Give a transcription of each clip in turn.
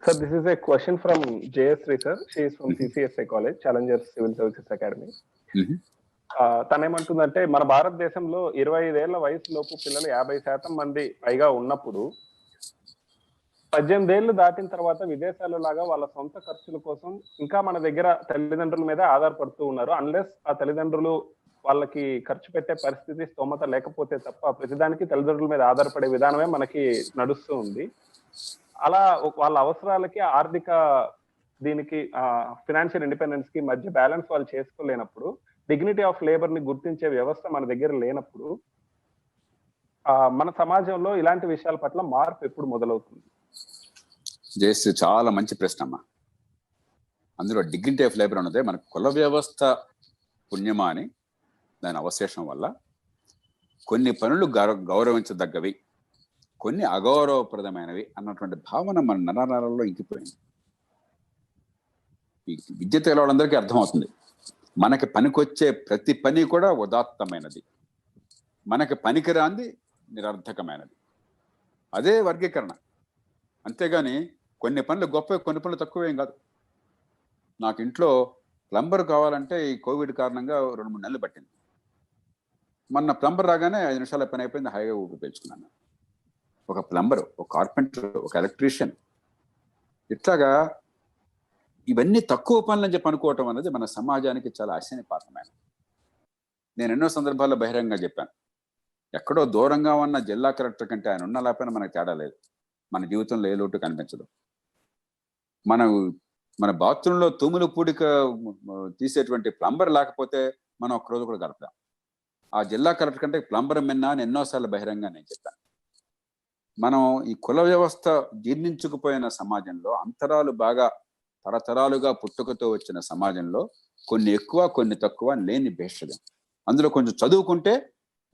Sir, this is a question from Jayasri, sir. She is from CCSI College, Challenger Civil Services Academy. తనేమంటుందంటే మన భారతదేశంలో 25 ఏళ్ల వయసులోపు పిల్లలు 50% మంది పైగా ఉన్నప్పుడు 18 ఏళ్లు దాటిన తర్వాత విదేశాల్లో లాగా వాళ్ళ సొంత ఖర్చుల కోసం ఇంకా మన దగ్గర తల్లిదండ్రుల మీద ఆధారపడుతూ ఉన్నారు. అన్లెస్ ఆ తల్లిదండ్రులు వాళ్ళకి ఖర్చు పెట్టే పరిస్థితి స్తోమత లేకపోతే తప్ప ప్రతిదానికి తల్లిదండ్రుల మీద ఆధారపడే విధానమే మనకి నడుస్తూ ఉంది. అలా వాళ్ళ అవసరాలకి ఆర్థిక దీనికి ఫైనాన్షియల్ ఇండిపెండెన్స్ కి మధ్య బ్యాలెన్స్ వాళ్ళు చేసుకోలేనప్పుడు, డిగ్నిటీ ఆఫ్ లేబర్ ని గుర్తించే వ్యవస్థ మన దగ్గర లేనప్పుడు మన సమాజంలో ఇలాంటి విషయాల పట్ల మార్పు ఎప్పుడు మొదలవుతుంది? జేసి చాలా మంచి ప్రశ్న అమ్మా. అందులో డిగ్నిటీ ఆఫ్ లేబర్ ఉన్నదే మనకు కుల వ్యవస్థ పుణ్యమా అని దాని అవశేషం వల్ల కొన్ని పనులు గౌరవించదగ్గవి, కొన్ని అగౌరవప్రదమైనవి అన్నటువంటి భావన మన నరాలలో ఇంకిపోయింది. ఈ విద్య తెలియ వాళ్ళందరికీ అర్థమవుతుంది, మనకి పనికొచ్చే ప్రతి పని కూడా ఉదాత్తమైనది, మనకి పనికిరాంది నిరర్థకమైనది. అదే వర్గీకరణ. అంతేగాని కొన్ని పనులు గొప్ప, కొన్ని పనులు తక్కువేం కాదు. నాకు ఇంట్లో ప్లంబర్ కావాలంటే ఈ కోవిడ్ కారణంగా 2-3 నెలలు పట్టింది. మొన్న ప్లంబర్ రాగానే 5 నిమిషాల పని అయిపోయింది, హాయిగా ఊపి పెంచుకున్నాను. ఒక ప్లంబర్, ఒక కార్పెంటర్, ఒక ఎలక్ట్రీషియన్, ఇట్లాగా ఇవన్నీ తక్కువ పనులని చెప్పి అనుకోవటం అనేది మన సమాజానికి చాలా అశనిపాతమైనది. నేను ఎన్నో సందర్భాల్లో బహిరంగంగా చెప్పాను, ఎక్కడో దూరంగా ఉన్న జిల్లా కలెక్టర్ కంటే ఆయన ఉన్న లేకపోయినా మనకు తేడా లేదు, మన జీవితంలో ఏ లోటు కనిపించదు. మన బాత్రూంలో తూములు పూడిక తీసేటువంటి ప్లంబర్ లేకపోతే మనం ఒక్కరోజు కూడా గడపదాం. ఆ జిల్లా కలెక్టర్ కంటే ప్లంబర్ మిన్నా అని ఎన్నోసార్లు బహిరంగంగా నేను చెప్పాను. మనం ఈ కుల వ్యవస్థ జీర్ణించుకుపోయిన సమాజంలో, అంతరాలు బాగా తరతరాలుగా పుట్టుకతో వచ్చిన సమాజంలో కొన్ని ఎక్కువ కొన్ని తక్కువ లేని భేషజం. అందులో కొంచెం చదువుకుంటే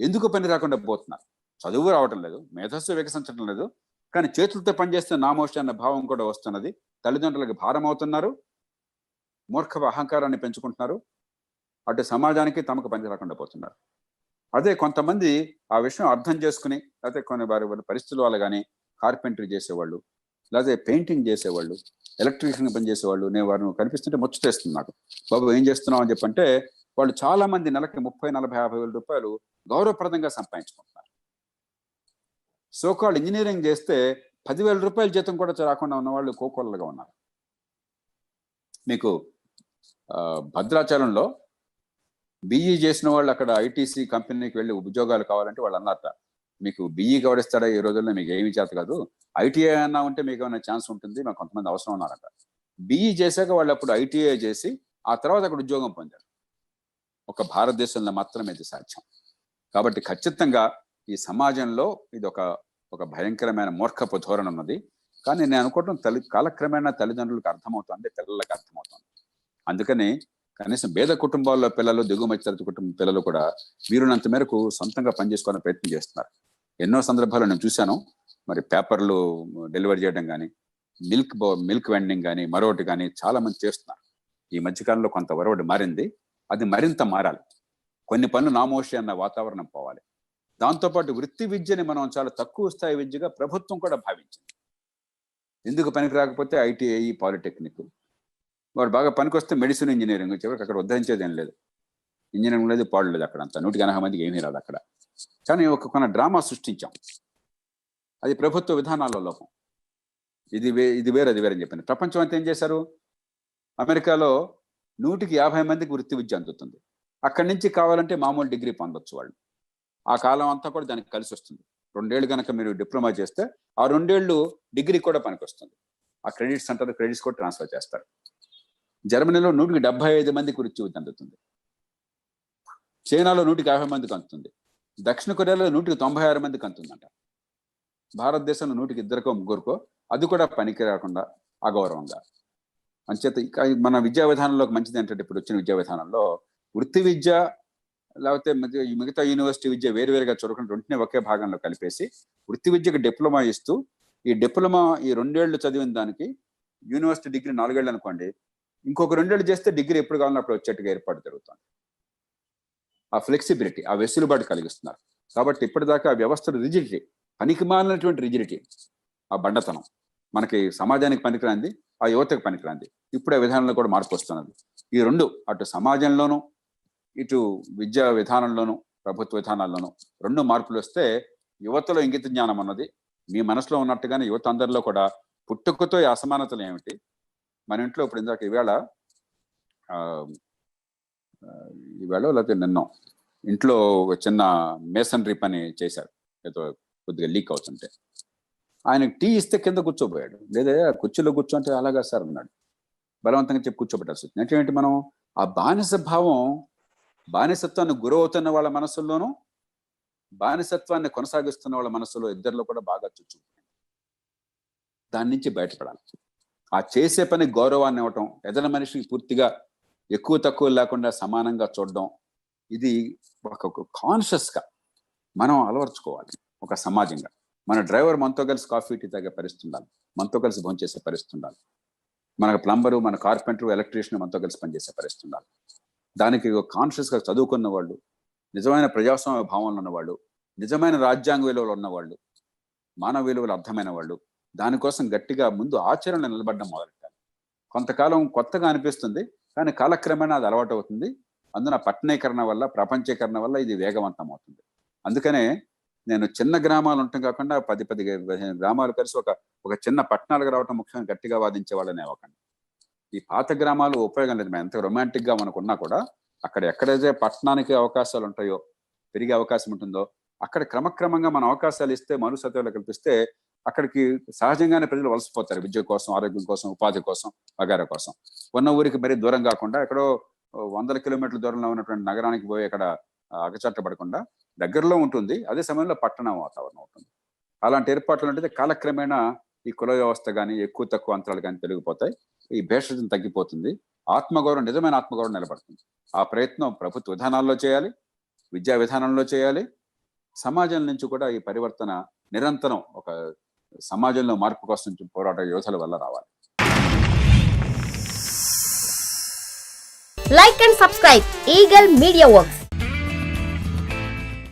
ఎందుకు పని రాకుండా పోతున్నారు, చదువు రావటం లేదు, మేధస్సు వికసించడం లేదు, కానీ చేతులతో పనిచేస్తే నామోషి అన్న భావం కూడా వస్తున్నది. తల్లిదండ్రులకు భారం అవుతున్నారు, మూర్ఖ అహంకారాన్ని పెంచుకుంటున్నారు, అటు సమాజానికి తమకు పని రాకుండా పోతున్నారు. అదే కొంతమంది ఆ విషయం అర్థం చేసుకుని, లేకపోతే కొన్ని వారి పరిస్థితుల వల్ల కానీ కార్పెంటరీ చేసేవాళ్ళు, లేకపోతే పెయింటింగ్ చేసేవాళ్ళు, ఎలక్ట్రీషియన్ పనిచేసేవాళ్ళు, నేను వారిని కనిపిస్తుంటే ముచ్చటేస్తుంది నాకు. బాబు ఏం చేస్తున్నావు అని చెప్పంటే వాళ్ళు చాలా మంది నెలకి 30, 40, 50 వేల రూపాయలు గౌరవప్రదంగా సంపాదించుకుంటున్నారు. సోకాళ్ళు ఇంజనీరింగ్ చేస్తే 10,000 రూపాయల జీతం కూడా రాకుండా ఉన్న వాళ్ళు కోకోళ్ళగా ఉన్నారు. మీకు భద్రాచలంలో బిఈ చేసిన వాళ్ళు అక్కడ ఐటీసీ కంపెనీకి వెళ్ళి ఉద్యోగాలు కావాలంటే వాళ్ళు అన్నారట, మీకు బిఈ గౌరవిస్తాడా ఈ రోజుల్లో, మీకు ఏమీ చేత కాదు, ఐటీఐ అన్నా ఉంటే మీకు ఏమైనా ఛాన్స్ ఉంటుంది, మాకు కొంతమంది అవసరం ఉన్నారట. బిఈ చేశాక వాళ్ళు అప్పుడు ఐటీఐ చేసి ఆ తర్వాత అక్కడ ఉద్యోగం పొందారు. ఒక భారతదేశంలో మాత్రమే ఇది సాధ్యం. కాబట్టి ఖచ్చితంగా ఈ సమాజంలో ఇది ఒక భయంకరమైన మూర్ఖపు ధోరణి ఉన్నది. కానీ నేను అనుకోవటం కాలక్రమేణా తల్లిదండ్రులకు అర్థమవుతుంది, పిల్లలకు అర్థమవుతుంది. అందుకని కనీసం పేద కుటుంబాల్లో పిల్లలు, దిగువ మధ్యతరగతి కుటుంబ పిల్లలు కూడా వీరునంత మేరకు సొంతంగా పనిచేసుకోవాలని ప్రయత్నం చేస్తున్నారు. ఎన్నో సందర్భాల్లో నేను చూశాను. మరి పేపర్లు డెలివరీ చేయడం కానీ, మిల్క్ వెండింగ్ కానీ, మరొకటి కానీ చాలా మంది చేస్తున్నారు. ఈ మధ్యకాలంలో కొంత వరవడి మారింది, అది మరింత మారాలి. కొన్ని పనులు నామోషి అన్న వాతావరణం పోవాలి. దాంతోపాటు వృత్తి విద్యని మనం చాలా తక్కువ స్థాయి విద్యగా ప్రభుత్వం కూడా భావించింది. ఎందుకు పనికి రాకపోతే ఐటీఐ, పాలిటెక్నిక్, వాడు బాగా పనికొస్తే మెడిసిన్, ఇంజనీరింగ్, చివరికి అక్కడ ఉద్ధరించేది ఏం లేదు. ఇంజనీరింగ్ లేదు, పాడు లేదు, అక్కడ అంతా 180 మందికి ఏమీ రాదు అక్కడ. కానీ కొన్ని డ్రామా సృష్టించాం, అది ప్రభుత్వ విధానాల్లో లోపం. ఇది వేరు అది వేరని చెప్పాను. ప్రపంచం అంతా ఏం చేశారు, అమెరికాలో 150 మందికి వృత్తి విద్య అందుతుంది. అక్కడి నుంచి కావాలంటే మామూలు డిగ్రీ పొందొచ్చు వాళ్ళు. ఆ కాలం అంతా కూడా దానికి కలిసి వస్తుంది. 2 ఏళ్ళు కనుక మీరు డిప్లొమా చేస్తే ఆ 2 ఏళ్ళు డిగ్రీ కూడా పనికి వస్తుంది. ఆ క్రెడిట్స్ అంటారు, క్రెడిట్స్ కూడా ట్రాన్స్ఫర్ చేస్తారు. జర్మనీలో 175 మందికి వృత్తి విద్య అందుతుంది. చైనాలో 150 మందికి అందుతుంది. దక్షిణ కొరియాలో 196 మందికి అందుతుందంట. భారతదేశంలో 102కో 3కో, అది కూడా పనికి రాకుండా అగౌరవంగా. అంచేత మన విద్యా విధానంలో మంచిది ఏంటంటే, ఇప్పుడు వచ్చిన విద్యా విధానంలో వృత్తి విద్య లేకపోతే మిగతా యూనివర్సిటీ విద్య వేరువేరుగా చూడకుండా రెంటిని ఒకే భాగంలో కలిపేసి వృత్తి విద్యకు డిప్లొమా ఇస్తూ, ఈ డిప్లొమా ఈ 2 ఏళ్ళు చదివిన దానికి యూనివర్సిటీ డిగ్రీ 4 ఏళ్ళు అనుకోండి, ఇంకొక 2 ఏళ్ళు చేస్తే డిగ్రీ ఎప్పుడు కావాలన్నా అప్పుడు వచ్చేట్టుగా ఏర్పాటు జరుగుతుంది. ఆ ఫ్లెక్సిబిలిటీ, ఆ వెసులుబాటు కలిగిస్తున్నారు. కాబట్టి ఇప్పటిదాకా ఆ వ్యవస్థలు రిజిడిటీ, పనికి మాలినటువంటి రిజిడిటీ, ఆ బండతనం, మనకి సమాజానికి పనికిరాంది, ఆ యువతకు పనికిరాంది. ఇప్పుడు ఆ విధానంలో కూడా మార్పు వస్తున్నది. ఈ రెండు, అటు సమాజంలోనూ ఇటు విద్యా విధానంలోనూ ప్రభుత్వ విధానాల్లోనూ రెండు మార్పులు వస్తే యువతలో ఇంగిత జ్ఞానం అన్నది మీ మనసులో ఉన్నట్టుగానే యువత అందరిలో కూడా పుట్టుకతో ఈ అసమానతలు ఏమిటి, మన ఇంట్లో ఇప్పుడు ఇందాక ఈవేళ లేకపోతే నిన్నో ఇంట్లో ఒక చిన్న మేసనరీ పని చేశారు, ఏదో కొద్దిగా లీక్ అవుతుంటే ఆయనకు టీ ఇస్తే కింద కూర్చోబోయాడు. లేదా కుర్చీలో కూర్చోంటే అలాగా సార్ అన్నాడు. బలవంతంగా చెప్పి కూర్చోబెట్టాల్సి వచ్చింది. అంటే ఏంటి, మనం ఆ బానిస భావం, బానిసత్వాన్ని గురవుతున్న వాళ్ళ మనసుల్లోనూ బానిసత్వాన్ని కొనసాగిస్తున్న వాళ్ళ మనసులో ఇద్దరిలో కూడా బాగా చుచ్చుకుంటుంది. దాని నుంచి బయటపడాలి. ఆ చేసే పని గౌరవాన్ని ఇవ్వటం, ఎదల మనిషికి పూర్తిగా ఎక్కువ తక్కువ లేకుండా సమానంగా చూడడం, ఇది ఒక కాన్షియస్గా మనం అలవర్చుకోవాలి. ఒక సమాజంగా మన డ్రైవర్ మనతో కలిసి కాఫీ టీ తాగే పరిస్థితి ఉండాలి, మనతో కలిసి భోంచేసే పరిస్థితి ఉండాలి. మన ప్లంబరు, మన కార్పెంటరు, ఎలక్ట్రీషియన్ మనతో కలిసి పనిచేసే పరిస్థితి ఉండాలి. దానికి కాన్షియస్గా చదువుకున్న వాళ్ళు, నిజమైన ప్రజాస్వామ్య భావనలు ఉన్నవాళ్ళు, నిజమైన రాజ్యాంగ విలువలు ఉన్నవాళ్ళు, మానవ విలువలు అర్థమైన వాళ్ళు దానికోసం గట్టిగా ముందు ఆచరణలో నిలబడడం మొదలెట్టాలి. కొంతకాలం కొత్తగా అనిపిస్తుంది, కానీ కాలక్రమేణా అది అలవాటు అవుతుంది. అందున పట్టణీకరణ వల్ల, ప్రపంచీకరణ వల్ల ఇది వేగవంతం అవుతుంది. అందుకనే నేను చిన్న గ్రామాలు ఉంటాం కాకుండా 10-15 గ్రామాలు కలిసి ఒక చిన్న పట్టణాలకు రావటం ముఖ్యంగా గట్టిగా వాదించే వాళ్ళని అవ్వకండి. ఈ పాత గ్రామాలు ఉపయోగం లేదు. ఎంత రొమాంటిక్ గా మనకున్నా కూడా అక్కడ ఎక్కడైతే పట్టణానికి అవకాశాలు ఉంటాయో, పెరిగే అవకాశం ఉంటుందో, అక్కడ క్రమక్రమంగా మన అవకాశాలు ఇస్తే, మనుసత్వాలు కల్పిస్తే అక్కడికి సహజంగానే ప్రజలు వలసపోతారు. విద్య కోసం, ఆరోగ్యం కోసం, ఉపాధి కోసం, వగైరా కోసం. ఉన్న ఊరికి మరీ దూరం కాకుండా ఎక్కడో 100 కిలోమీటర్ల దూరంలో ఉన్నటువంటి నగరానికి పోయి అక్కడ అగచట్టబడకుండా దగ్గరలో ఉంటుంది. అదే సమయంలో పట్టణ వాతావరణం ఉంటుంది. అలాంటి ఏర్పాట్లు అంటే కాలక్రమేణా ఈ కుల వ్యవస్థ కానీ, ఎక్కువ తక్కువ అంతరాలు కానీ పెరిగిపోతాయి. ఈ భేషజం తగ్గిపోతుంది. ఆత్మగౌరవం, నిజమైన ఆత్మగౌరవం నిలబడుతుంది. ఆ ప్రయత్నం ప్రభుత్వ విధానాల్లో చేయాలి, విద్యా విధానంలో చేయాలి. సమాజం నుంచి కూడా ఈ పరివర్తన నిరంతరం ఒక సమాజంలో మార్పు కోసం పోరాట యోధుల వల్ల రావాలి. Like and subscribe Eagle Media Works.